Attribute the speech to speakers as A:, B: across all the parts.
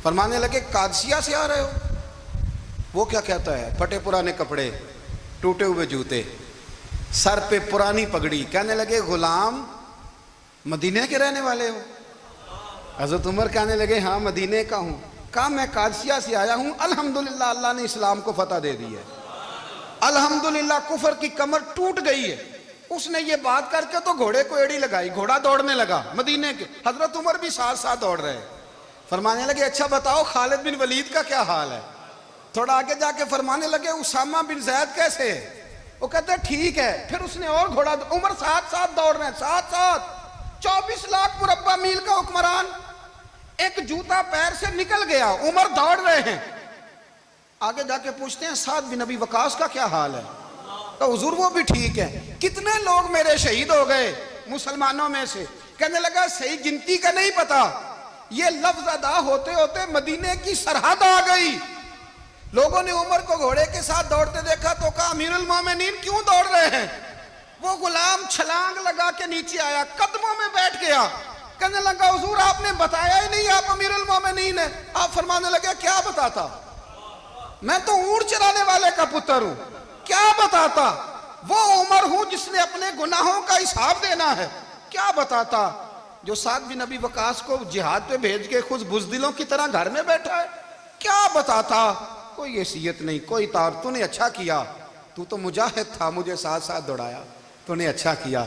A: فرمانے لگے قادسیہ سے آ رہے ہو؟ وہ کیا کہتا ہے؟ پھٹے پرانے کپڑے، ٹوٹے ہوئے جوتے، سر پہ پرانی پگڑی. کہنے لگے غلام مدینے کے رہنے والے ہو؟ حضرت عمر کہنے لگے ہاں مدینے کا ہوں. کہا میں قادسیہ سے آیا ہوں، الحمدللہ اللہ نے اسلام کو فتح دے دی ہے، الحمدللہ کفر کی کمر ٹوٹ گئی ہے. اس نے یہ بات کر کے تو گھوڑے کو ایڑی لگائی، گھوڑا دوڑنے لگا مدینے کے. حضرت عمر بھی ساتھ ساتھ دوڑ رہے. فرمانے لگے اچھا بتاؤ خالد بن ولید کا کیا حال ہے؟ تھوڑا آگے جا کے فرمانے لگے اسامہ بن زید کیسے ہے؟ وہ کہتے ہیں ٹھیک ہے. پھر اس نے اور گھوڑا. عمر ساتھ ساتھ دوڑ رہے ہیں، ساتھ ساتھ. 24 لاکھ مربع میل کا حکمران، ایک جوتا پیر سے نکل گیا، عمر دوڑ رہے ہیں. آگے جا کے پوچھتے ہیں سعد بن ابی وقاص کا کیا حال ہے؟ تو حضور وہ بھی ٹھیک ہے. کتنے لوگ میرے شہید ہو گئے مسلمانوں میں سے؟ کہنے لگا صحیح گنتی کا نہیں پتا، یہ لفظ ادا ہوتے ہوتے مدینے کی سرحد آ گئی. لوگوں نے عمر کو گھوڑے کے ساتھ دوڑتے دیکھا تو کہا امیر المومنین کیوں دوڑ رہے ہیں؟ وہ غلام چھلانگ لگا کے نیچے آیا، قدموں میں بیٹھ گیا. کہنے لگا حضور آپ نے بتایا ہی نہیں آپ امیر المومنین ہیں. آپ فرمانے لگے کیا بتاتا؟ میں تو اونٹ چرانے والے کا پتر ہوں، کیا بتاتا؟ وہ عمر ہوں جس نے اپنے گناہوں کا حساب دینا ہے. کیا بتاتا؟ جو سعد بن ابی وقاص کو جہاد پہ بھیج کے خود بزدلوں کی طرح گھر میں بیٹھا ہے. کیا بتاتا؟ کوئی حیثیت نہیں، کوئی تار. تو نے اچھا کیا، تو مجاہد تھا، مجھے ساتھ ساتھ دوڑایا، تو نے اچھا کیا.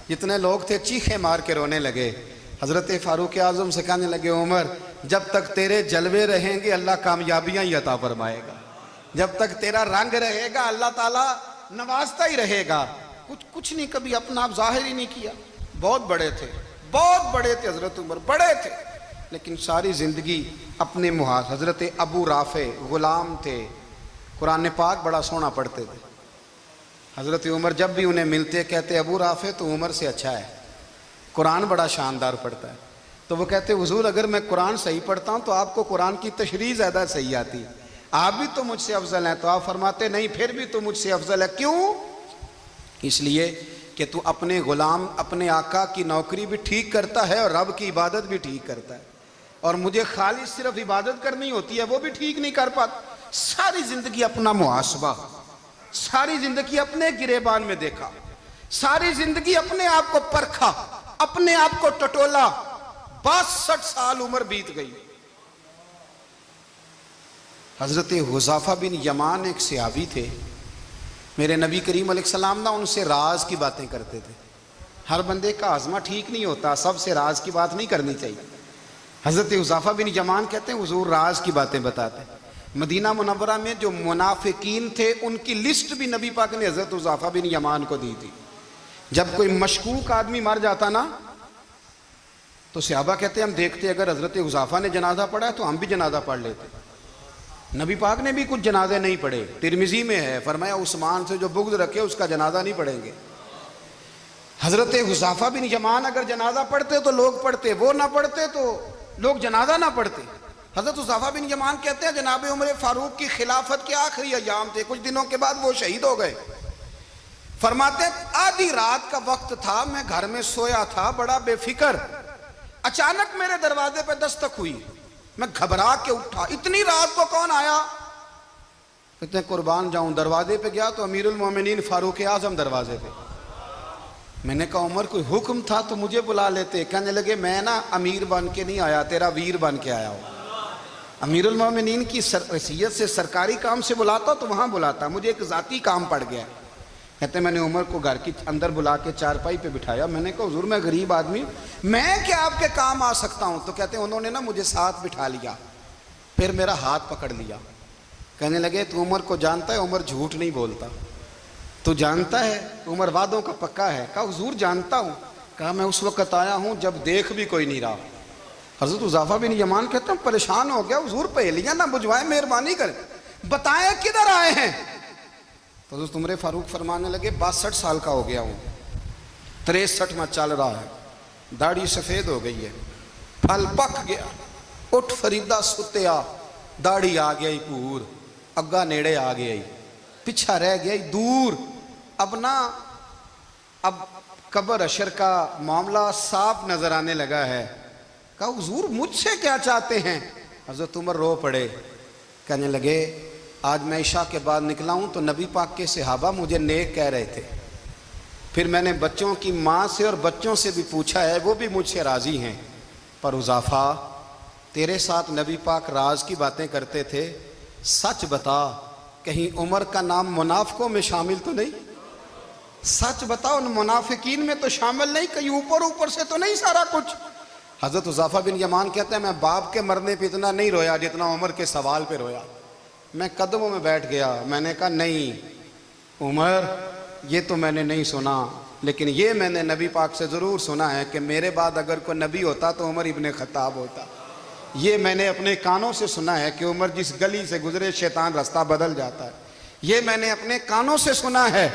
A: جتنے لوگ تھے چیخے مار کے رونے لگے. حضرت فاروق اعظم سے کہنے لگے عمر جب تک تیرے جلوے رہیں گے اللہ کامیابیاں ہی عطا فرمائے گا، جب تک تیرا رنگ رہے گا اللہ تعالیٰ نوازتا ہی رہے گا. کچھ نہیں کبھی اپنا آپ ظاہر ہی نہیں کیا. بہت بڑے تھے، بہت بڑے تھے حضرت عمر، بڑے تھے، لیکن ساری زندگی اپنے محاذ. حضرت ابو رافع غلام تھے، قرآن پاک بڑا سونا پڑھتے تھے. حضرت عمر جب بھی انہیں ملتے کہتے ابو رافع تو عمر سے اچھا ہے، قرآن بڑا شاندار پڑھتا ہے. تو وہ کہتے حضور اگر میں قرآن صحیح پڑھتا ہوں تو آپ کو قرآن کی تشریح زیادہ صحیح آتی ہے، آپ بھی تو مجھ سے افضل ہیں. تو آپ فرماتے نہیں پھر بھی تو مجھ سے افضل ہے. کیوں؟ اس لیے کہ تو اپنے غلام اپنے آقا کی نوکری بھی ٹھیک کرتا ہے اور رب کی عبادت بھی ٹھیک کرتا ہے، اور مجھے خالص صرف عبادت کرنی ہوتی ہے وہ بھی ٹھیک نہیں کر پاتا. ساری زندگی اپنا محاسبہ، ساری زندگی اپنے گریبان میں دیکھا، ساری زندگی اپنے آپ کو پرکھا، اپنے آپ کو ٹٹولا. 62 سال عمر بیت گئی. حضرت حذیفہ بن یمان ایک صحابی تھے، میرے نبی کریم علیہ السلام نا ان سے راز کی باتیں کرتے تھے. ہر بندے کا ہاضمہ ٹھیک نہیں ہوتا، سب سے راز کی بات نہیں کرنی چاہیے. حضرت حذیفہ بن یمان کہتے ہیں حضور راز کی باتیں بتاتے. مدینہ منورہ میں جو منافقین تھے ان کی لسٹ بھی نبی پاک نے حضرت حذیفہ بن یمان کو دی تھی. جب کوئی مشکوک آدمی مر جاتا نا تو صحابہ کہتے ہیں ہم دیکھتے اگر حضرت حذیفہ نے جنازہ پڑھا ہے تو ہم بھی جنازہ پڑھ لیتے. نبی پاک نے بھی کچھ جنازے نہیں پڑھے. ترمذی میں ہے فرمایا عثمان سے جو بغض رکھے اس کا جنازہ نہیں پڑھیں گے. حضرت حذیفہ بن یمان اگر جنازہ پڑھتے تو لوگ پڑھتے، وہ نہ پڑھتے تو لوگ جنازہ نہ پڑھتے. حضرت حذیفہ بن یمان کہتے ہیں جناب عمر فاروق کی خلافت کے آخری ایام تھے، کچھ دنوں کے بعد وہ شہید ہو گئے. فرماتے آدھی رات کا وقت تھا، میں گھر میں سویا تھا بڑا بے فکر، اچانک میرے دروازے پہ دستک ہوئی، میں گھبرا کے اٹھا. اتنی رات کو کون آیا؟ کہتے ہیں قربان جاؤں دروازے پہ گیا تو امیر المومنین فاروق اعظم دروازے پہ. میں نے کہا عمر کوئی حکم تھا تو مجھے بلا لیتے. کہنے لگے میں نا امیر بن کے نہیں آیا، تیرا ویر بن کے آیا ہوں. امیر المومنین کی حیثیت سے سرکاری کام سے بلاتا تو وہاں بلاتا، مجھے ایک ذاتی کام پڑ گیا. کہتے ہیں میں نے عمر کو گھر کی اندر بلا کے چارپائی پہ بٹھایا. میں نے کہا حضور میں غریب آدمی میں کیا آپ کے کام آ سکتا ہوں؟ تو کہتے ہیں انہوں نے نا مجھے ساتھ بٹھا لیا، پھر میرا ہاتھ پکڑ لیا. کہنے لگے تو عمر کو جانتا ہے؟ عمر جھوٹ نہیں بولتا. تو جانتا ہے؟ عمر وعدوں کا پکا ہے. کہا حضور جانتا ہوں. کہا میں اس وقت آیا ہوں جب دیکھ بھی کوئی نہیں رہا. حضرت حذیفہ بن یمان کہتے ہیں پریشان ہو گیا، حضور پہلیاں نہ بجھوائیں، مہربانی کریں بتائیں کدھر آئے ہیں. تو حضرت عمر فاروق فرمانے لگے 62 سال کا ہو گیا ہوں، 63 میں چل رہا ہے، داڑھی سفید ہو گئی ہے، پھل پک گیا، اٹھ فریدہ ستیا، داڑھی آ گئی پور، اگا نیڑے آ گئی، پچھا رہ گئی دور. اب قبر حشر کا معاملہ صاف نظر آنے لگا ہے. کہا حضور مجھ سے کیا چاہتے ہیں؟ حضرت عمر رو پڑے، کہنے لگے آج میں عشاء کے بعد نکلا ہوں تو نبی پاک کے صحابہ مجھے نیک کہہ رہے تھے، پھر میں نے بچوں کی ماں سے اور بچوں سے بھی پوچھا ہے، وہ بھی مجھ سے راضی ہیں، پر حذیفہ تیرے ساتھ نبی پاک راز کی باتیں کرتے تھے، سچ بتا کہیں عمر کا نام منافقوں میں شامل تو نہیں؟ سچ بتا ان منافقین میں تو شامل نہیں، کہیں اوپر اوپر سے تو نہیں سارا کچھ؟ حضرت حذیفہ بن یمان کہتے ہیں میں باپ کے مرنے پہ اتنا نہیں رویا جتنا عمر کے سوال پہ رویا۔ میں قدموں میں بیٹھ گیا، میں نے کہا نہیں عمر یہ تو میں نے نہیں سنا، لیکن یہ میں نے نبی پاک سے ضرور سنا ہے کہ میرے بعد اگر کوئی نبی ہوتا تو عمر ابن خطاب ہوتا۔ یہ میں نے اپنے کانوں سے سنا ہے کہ عمر جس گلی سے گزرے شیطان رستہ بدل جاتا ہے۔ یہ میں نے اپنے کانوں سے سنا ہے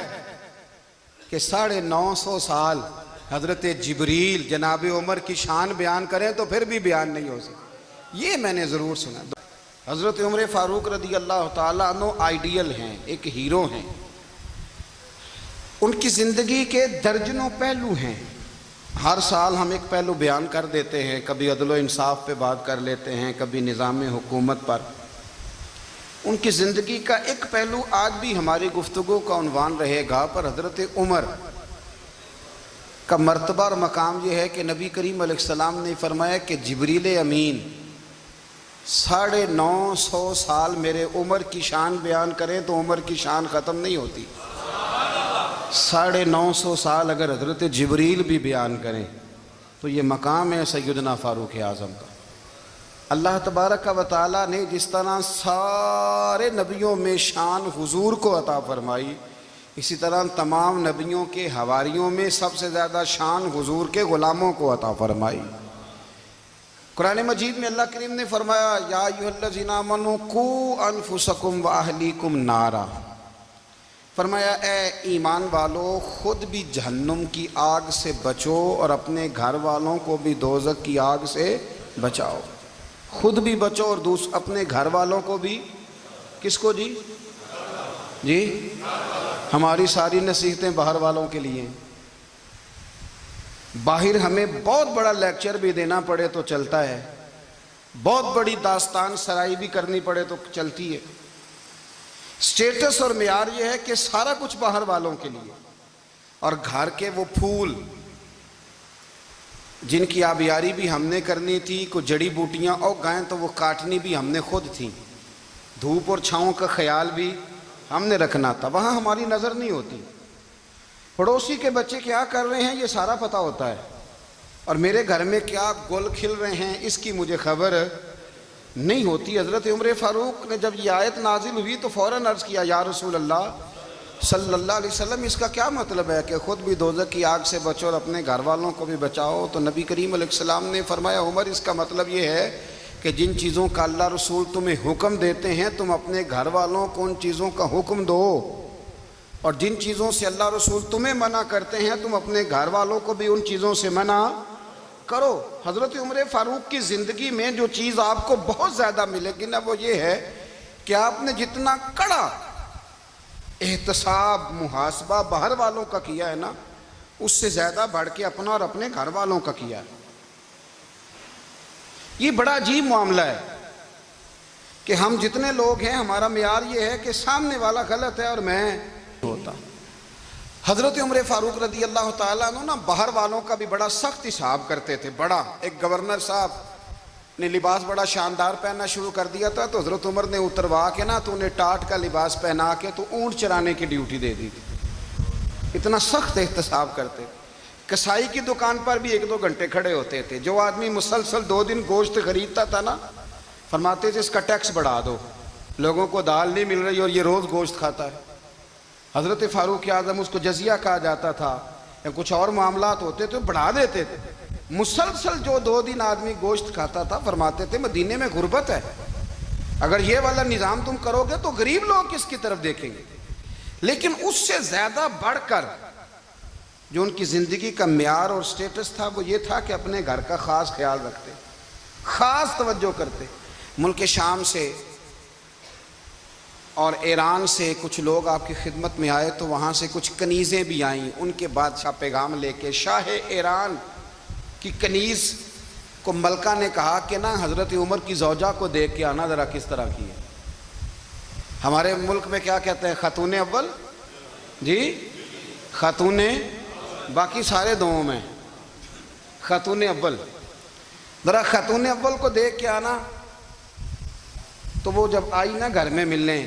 A: کہ 950 سال حضرت جبریل جناب عمر کی شان بیان کریں تو پھر بھی بیان نہیں ہو سکتا، یہ میں نے ضرور سنا۔ حضرت عمر فاروق رضی اللہ تعالیٰ عنہ آئیڈیل ہیں، ایک ہیرو ہیں، ان کی زندگی کے درجنوں پہلو ہیں، ہر سال ہم ایک پہلو بیان کر دیتے ہیں، کبھی عدل و انصاف پہ بات کر لیتے ہیں، کبھی نظام حکومت پر۔ ان کی زندگی کا ایک پہلو آج بھی ہماری گفتگو کا عنوان رہے گا، پر حضرت عمر کا مرتبہ اور مقام یہ ہے کہ نبی کریم علیہ السلام نے فرمایا کہ جبریل امین 950 سال میرے عمر کی شان بیان کریں تو عمر کی شان ختم نہیں ہوتی۔ 950 سال اگر حضرت جبریل بھی بیان کریں تو یہ مقام ہے سیدنا فاروق اعظم کا۔ اللہ تبارک و تعالیٰ نے جس طرح سارے نبیوں میں شان حضور کو عطا فرمائی، اسی طرح تمام نبیوں کے حواریوں میں سب سے زیادہ شان حضور کے غلاموں کو عطا فرمائی۔ قرآن مجید میں اللہ کریم نے فرمایا یا ایھا الذین آمنوا قوا انفسکم واہلیکم نارا، فرمایا اے ایمان والو خود بھی جہنم کی آگ سے بچو اور اپنے گھر والوں کو بھی دوزخ کی آگ سے بچاؤ۔ خود بھی بچو اور اپنے گھر والوں کو بھی، کس کو جی؟ جی ہماری ساری نصیحتیں باہر والوں کے لیے ہیں۔ باہر ہمیں بہت بڑا لیکچر بھی دینا پڑے تو چلتا ہے، بہت بڑی داستان سرائی بھی کرنی پڑے تو چلتی ہے۔ سٹیٹس اور معیار یہ ہے کہ سارا کچھ باہر والوں کے لیے، اور گھر کے وہ پھول جن کی آبیاری بھی ہم نے کرنی تھی، کوئی جڑی بوٹیاں اگ گئیں تو وہ کاٹنی بھی ہم نے خود تھی، دھوپ اور چھاؤں کا خیال بھی ہم نے رکھنا تھا، وہاں ہماری نظر نہیں ہوتی۔ پڑوسی کے بچے کیا کر رہے ہیں یہ سارا پتہ ہوتا ہے، اور میرے گھر میں کیا گل کھل رہے ہیں اس کی مجھے خبر نہیں ہوتی۔ حضرت عمر فاروق نے جب یہ آیت نازل ہوئی تو فوراً عرض کیا یا رسول اللہ صلی اللہ علیہ وسلم اس کا کیا مطلب ہے کہ خود بھی دوزخ کی آگ سے بچو اور اپنے گھر والوں کو بھی بچاؤ؟ تو نبی کریم علیہ السلام نے فرمایا عمر اس کا مطلب یہ ہے کہ جن چیزوں کا اللہ رسول تمہیں حکم دیتے ہیں تم اپنے گھر والوں کو ان چیزوں کا حکم دو، اور جن چیزوں سے اللہ رسول تمہیں منع کرتے ہیں تم اپنے گھر والوں کو بھی ان چیزوں سے منع کرو۔ حضرت عمر فاروق کی زندگی میں جو چیز آپ کو بہت زیادہ ملے گی نا وہ یہ ہے کہ آپ نے جتنا کڑا احتساب محاسبہ باہر والوں کا کیا ہے نا، اس سے زیادہ بڑھ کے اپنا اور اپنے گھر والوں کا کیا ہے۔ یہ بڑا عجیب معاملہ ہے کہ ہم جتنے لوگ ہیں ہمارا معیار یہ ہے کہ سامنے والا غلط ہے اور میں ہوتا۔ حضرت عمر فاروق رضی اللہ تعالیٰ عنہ نا باہر والوں کا بھی بڑا سخت حساب کرتے تھے۔ بڑا ایک گورنر صاحب نے لباس بڑا شاندار پہننا شروع کر دیا تھا تو حضرت عمر نے اتروا کے نا تو انہیں ٹاٹ کا لباس پہنا کے تو اونٹ چرانے کی ڈیوٹی دے دی تھی۔ اتنا سخت احتساب کرتے تھے۔ کسائی کی دکان پر بھی 1-2 گھنٹے کھڑے ہوتے تھے۔ جو آدمی مسلسل 2 دن گوشت خریدتا تھا نا فرماتے تھے اس کا ٹیکس بڑھا دو، لوگوں کو دال نہیں مل رہی اور یہ روز گوشت کھاتا ہے۔ حضرت فاروق اعظم اس کو جزیہ کہا جاتا تھا یا کچھ اور معاملات ہوتے تھے بڑھا دیتے تھے۔ مسلسل جو 2 دن آدمی گوشت کھاتا تھا فرماتے تھے مدینے میں غربت ہے، اگر یہ والا نظام تم کرو گے تو غریب لوگ کس کی طرف دیکھیں گے۔ لیکن اس سے زیادہ بڑھ کر جو ان کی زندگی کا معیار اور سٹیٹس تھا وہ یہ تھا کہ اپنے گھر کا خاص خیال رکھتے، خاص توجہ کرتے۔ ملک شام سے اور ایران سے کچھ لوگ آپ کی خدمت میں آئے تو وہاں سے کچھ کنیزیں بھی آئیں، ان کے بادشاہ پیغام لے کے۔ شاہ ایران کی کنیز کو ملکہ نے کہا کہ نا حضرت عمر کی زوجہ کو دیکھ کے آنا ذرا کس طرح کی ہے. ہمارے ملک میں کیا کہتے ہیں؟ خاتون اول. جی خاتون، باقی سارے دوؤں میں خاتون اول. ذرا خاتون اول کو دیکھ کے آنا. تو وہ جب آئی نا گھر میں ملنے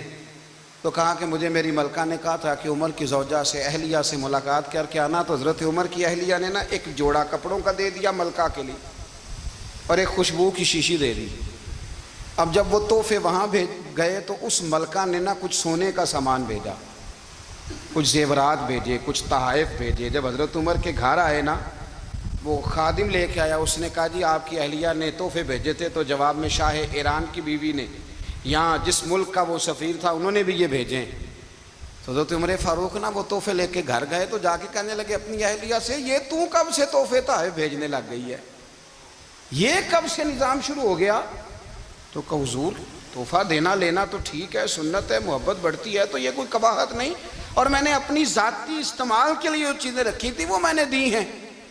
A: تو کہا کہ مجھے میری ملکہ نے کہا تھا کہ عمر کی زوجہ سے اہلیہ سے ملاقات کر کے آنا. تو حضرت عمر کی اہلیہ نے نا ایک جوڑا کپڑوں کا دے دیا ملکہ کے لیے اور ایک خوشبو کی شیشی دے دی. اب جب وہ تحفے وہاں گئے تو اس ملکہ نے نا کچھ سونے کا سامان بھیجا، کچھ زیورات بھیجے، کچھ تحائف بھیجے. جب حضرت عمر کے گھر آئے نا وہ خادم لے کے آیا. اس نے کہا جی آپ کی اہلیہ نے تحفے بھیجے تھے. تو جواب میں شاہ ایران کی بیوی نے، یہاں جس ملک کا وہ سفیر تھا، انہوں نے بھی یہ بھیجے. تو حضرت عمر فاروق نا وہ تحفے لے کے گھر گئے تو جا کے کہنے لگے اپنی اہلیہ سے، یہ تو کب سے تحفے تحائف بھیجنے لگ گئی ہے؟ یہ کب سے نظام شروع ہو گیا؟ تو کہ حضور تحفہ دینا لینا تو ٹھیک ہے، سنت ہے، محبت بڑھتی ہے، تو یہ کوئی قباحت نہیں، اور میں نے اپنی ذاتی استعمال کے لیے جو چیزیں رکھی تھی وہ میں نے دی ہیں.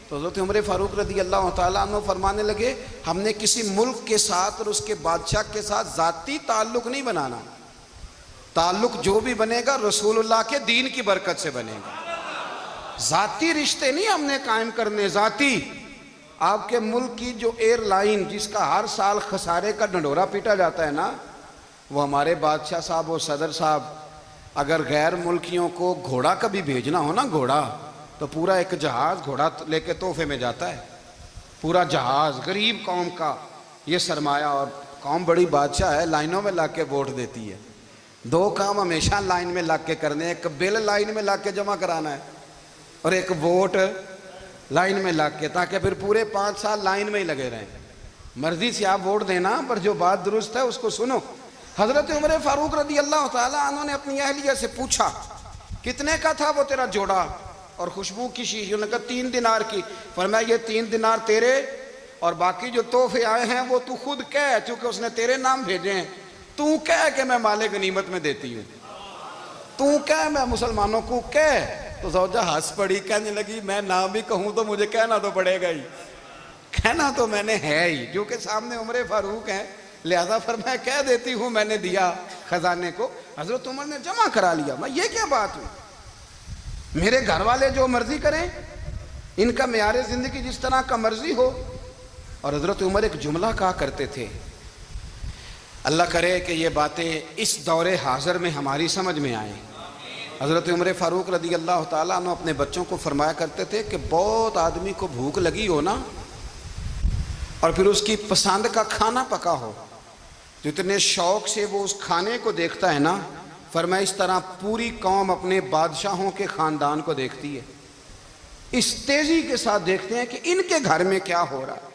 A: تو حضرت عمر فاروق رضی اللہ تعالیٰ عنہ فرمانے لگے ہم نے کسی ملک کے ساتھ اور اس کے بادشاہ کے ساتھ ذاتی تعلق نہیں بنانا. تعلق جو بھی بنے گا رسول اللہ کے دین کی برکت سے بنے گا. ذاتی رشتے نہیں ہم نے قائم کرنے. ذاتی آپ کے ملک کی جو ایئر لائن جس کا ہر سال خسارے کا ڈنڈورا پیٹا جاتا ہے نا، وہ ہمارے بادشاہ صاحب اور صدر صاحب اگر غیر ملکیوں کو گھوڑا کبھی بھیجنا ہو نا، گھوڑا، تو پورا ایک جہاز گھوڑا لے کے تحفے میں جاتا ہے. پورا جہاز غریب قوم کا یہ سرمایہ، اور قوم بڑی بادشاہ ہے، لائنوں میں لگ کے ووٹ دیتی ہے. دو کام ہمیشہ لائن میں لگ کے کرنے، ایک بل لائن میں لگ کے جمع کرانا ہے اور ایک ووٹ لائن میں لگ کے، تاکہ پھر پورے 5 سال لائن میں ہی لگے رہیں. مرضی سے آپ ووٹ دینا، پر جو بات درست ہے اس کو سنو. حضرت عمر فاروق رضی اللہ تعالیٰ عنہ نے اپنی اہلیہ سے پوچھا کتنے کا تھا وہ تیرا جوڑا اور خوشبو کی شیشی؟ انہوں نے کہا 3 دینار کی. فرمایا یہ 3 دینار تیرے، اور باقی جو تحفے آئے ہیں وہ تو خود کہہ، چونکہ اس نے تیرے نام بھیجے ہیں، تو کہہ کہ میں مال غنیمت میں دیتی ہوں، تو کہہ میں مسلمانوں کو کہہ. تو زوجہ ہنس پڑی، کہنے لگی میں نہ بھی کہوں تو مجھے کہنا تو پڑے گا ہی، کہنا تو میں نے ہے ہی، جو کہ سامنے عمر فاروق ہیں، لہذا فرمایا کہہ دیتی ہوں میں نے دیا خزانے کو. حضرت عمر نے جمع کرا لیا. میں یہ کیا بات ہوئی؟ میرے گھر والے جو مرضی کریں، ان کا معیار زندگی جس طرح کا مرضی ہو. اور حضرت عمر ایک جملہ کہا کرتے تھے، اللہ کرے کہ یہ باتیں اس دور حاضر میں ہماری سمجھ میں آئیں. حضرت عمر فاروق رضی اللہ تعالیٰ عنہ اپنے بچوں کو فرمایا کرتے تھے کہ بہت آدمی کو بھوک لگی ہو نا، اور پھر اس کی پسند کا کھانا پکا ہو، جتنے شوق سے وہ اس کھانے کو دیکھتا ہے نا، فرمایا اس طرح پوری قوم اپنے بادشاہوں کے خاندان کو دیکھتی ہے، اس تیزی کے ساتھ دیکھتے ہیں کہ ان کے گھر میں کیا ہو رہا ہے.